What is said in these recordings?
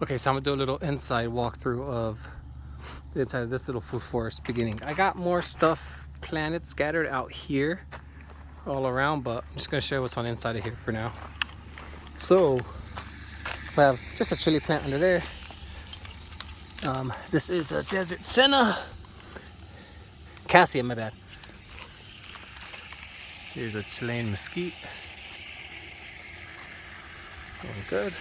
Okay, so I'm gonna do a little inside walkthrough of the inside of this little food forest beginning. I got more stuff planted, scattered out here all around, but I'm just gonna show you what's on the inside of here for now. So we have just a chili plant under there. This is a desert senna. Cassia, my bad. Here's a Chilean mesquite. Going good.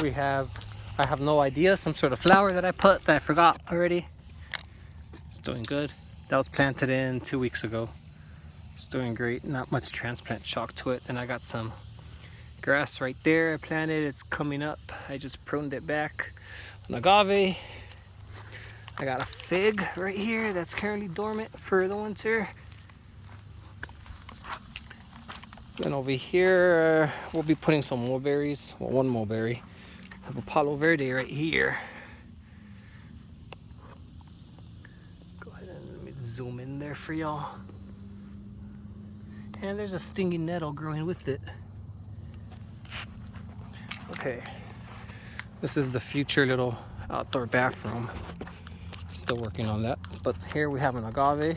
I have no idea, some sort of flower that I put that I forgot already. It's doing good. That was planted in 2 weeks ago. It's doing great, not much transplant shock to it. And I got some grass right there I planted, it's coming up. I just pruned it back. An agave. I got a fig right here that's currently dormant for the winter. Then over here, we'll be putting some mulberries. Well, one mulberry. I have a Palo Verde right here. Go ahead and let me zoom in there for y'all. And there's a stinging nettle growing with it. Okay, this is the future little outdoor bathroom. Still working on that. But here we have an agave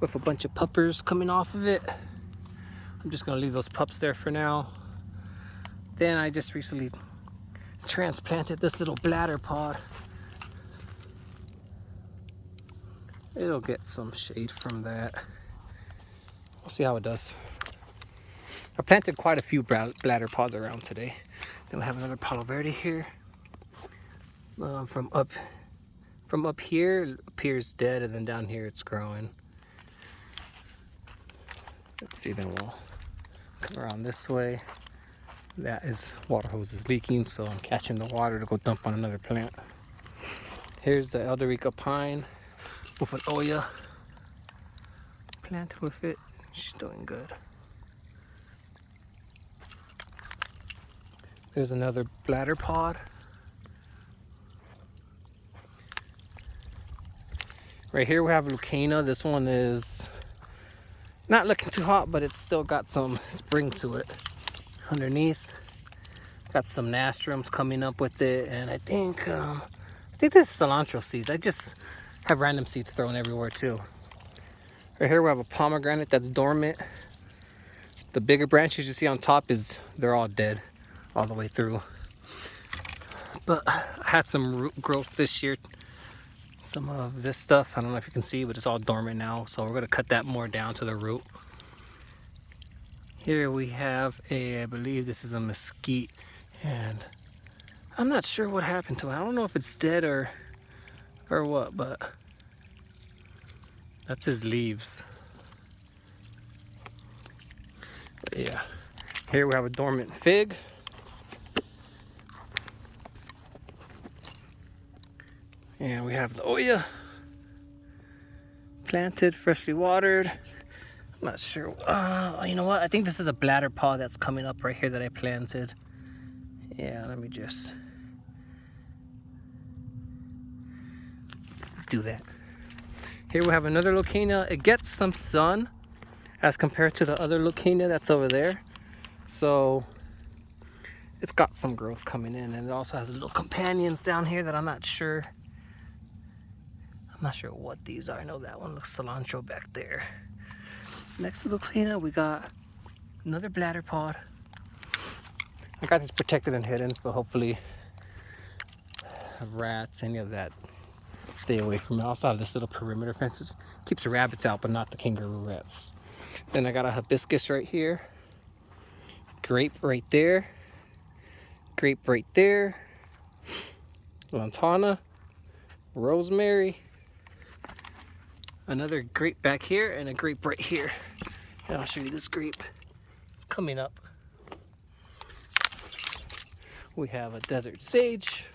with a bunch of puppers coming off of it. I'm just gonna leave those pups there for now. Then I just recently transplanted this little bladder pod. It'll get some shade from that. We'll see how it does. I planted quite a few bladder pods around today. Then we have another Palo Verde here. From up here, it appears dead, and then down here it's growing. Let's see, then we'll come around this way. That is water hose is leaking, so I'm catching the water to go dump on another plant. Here's the Rico pine with an Oya planted with it. She's doing good. There's another bladder pod. Right here we have Volcano. This one is not looking too hot, but it's still got some spring to it. Underneath, got some nastrums coming up with it, and I think this is cilantro seeds. I just have random seeds thrown everywhere too. Right here we have a pomegranate that's dormant. The bigger branches you see on top they're all dead all the way through. But I had some root growth this year. Some of this stuff, I don't know if you can see, but it's all dormant now. So we're gonna cut that more down to the root. Here we have I believe this is a mesquite, and I'm not sure what happened to it. I don't know if it's dead or what, but that's his leaves. But yeah, here we have a dormant fig. And we have the Oya planted, freshly watered. I'm not sure. You know what? I think this is a bladder pod that's coming up right here that I planted. Yeah, let me just do that. Here we have another Volcano. It gets some sun as compared to the other Volcano that's over there. So it's got some growth coming in, and it also has little companions down here that I'm not sure. I'm not sure what these are. I know that one looks cilantro back there. Next to the Volcano, we got another bladder pod. I got this protected and hidden, so hopefully rats, any of that, stay away from it. I also have this little perimeter fence. It keeps the rabbits out, but not the kangaroo rats. Then I got a hibiscus right here. Grape right there. Grape right there. Lantana. Rosemary. Another grape back here and a grape right here. And I'll show you this grape. It's coming up. We have a desert sage.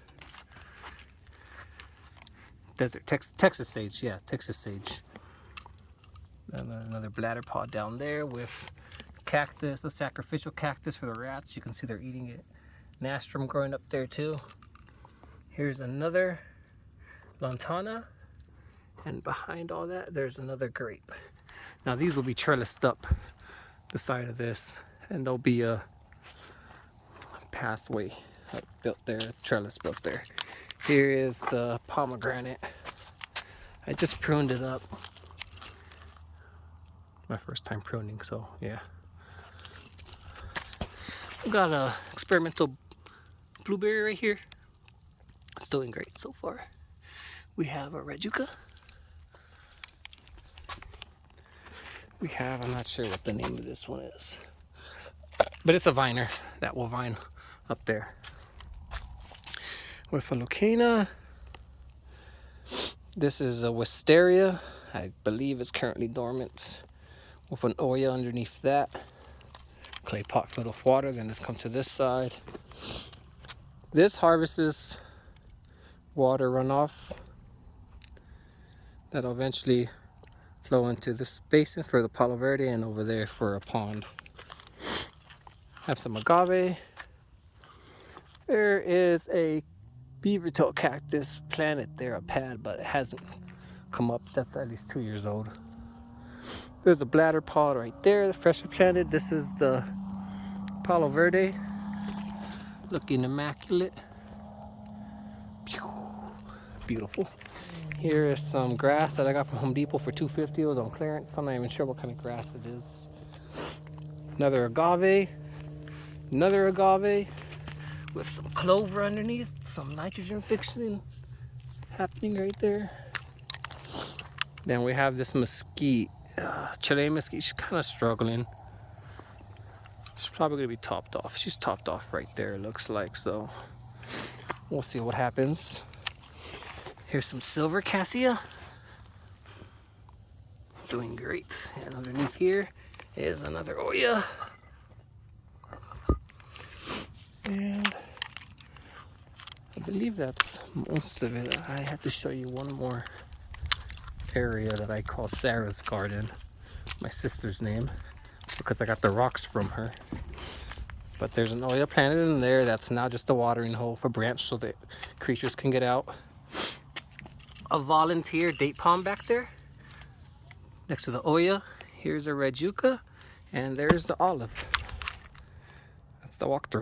Texas sage, yeah, Texas sage. And then another bladder pod down there with cactus, a sacrificial cactus for the rats. You can see they're eating it. Nastrum growing up there too. Here's another lantana. And behind all that, there's another grape. Now these will be trellised up the side of this, and they'll be pathway built there, trellis built there. Here is the pomegranate. I just pruned it up. My first time pruning, so yeah. I've got a experimental blueberry right here. It's doing great so far. We have a red yucca. We have, I'm not sure what the name of this one is, but it's a viner that will vine up there. With a Volcano. This is a wisteria. I believe it's currently dormant. With an Oya underneath that. Clay pot filled with water. Then let's come to this side. This harvests water runoff that'll eventually flow into this basin for the Palo Verde and over there for a pond. Have some agave. There is a beaver tail cactus planted there, a pad, but it hasn't come up. That's at least 2 years old. There's a bladder pod right there, the freshly planted. This is the Palo Verde, looking immaculate. Beautiful. Here is some grass that I got from Home Depot for $2.50. It was on clearance. I'm not even sure what kind of grass it is. Another agave. Another agave with some clover underneath. Some nitrogen fixing happening right there. Then we have this mesquite. Chilean mesquite. She's kind of struggling. She's probably going to be topped off. She's topped off right there, it looks like. So we'll see what happens. Here's some silver cassia. Doing great. And underneath here is another Oya. And I believe that's most of it. I have to show you one more area that I call Sarah's garden. My sister's name. Because I got the rocks from her. But there's an Oya planted in there that's now just a watering hole for branch so that creatures can get out. A volunteer date palm back there next to the Oya. Here's a red yucca, and there's the olive. That's the walkthrough.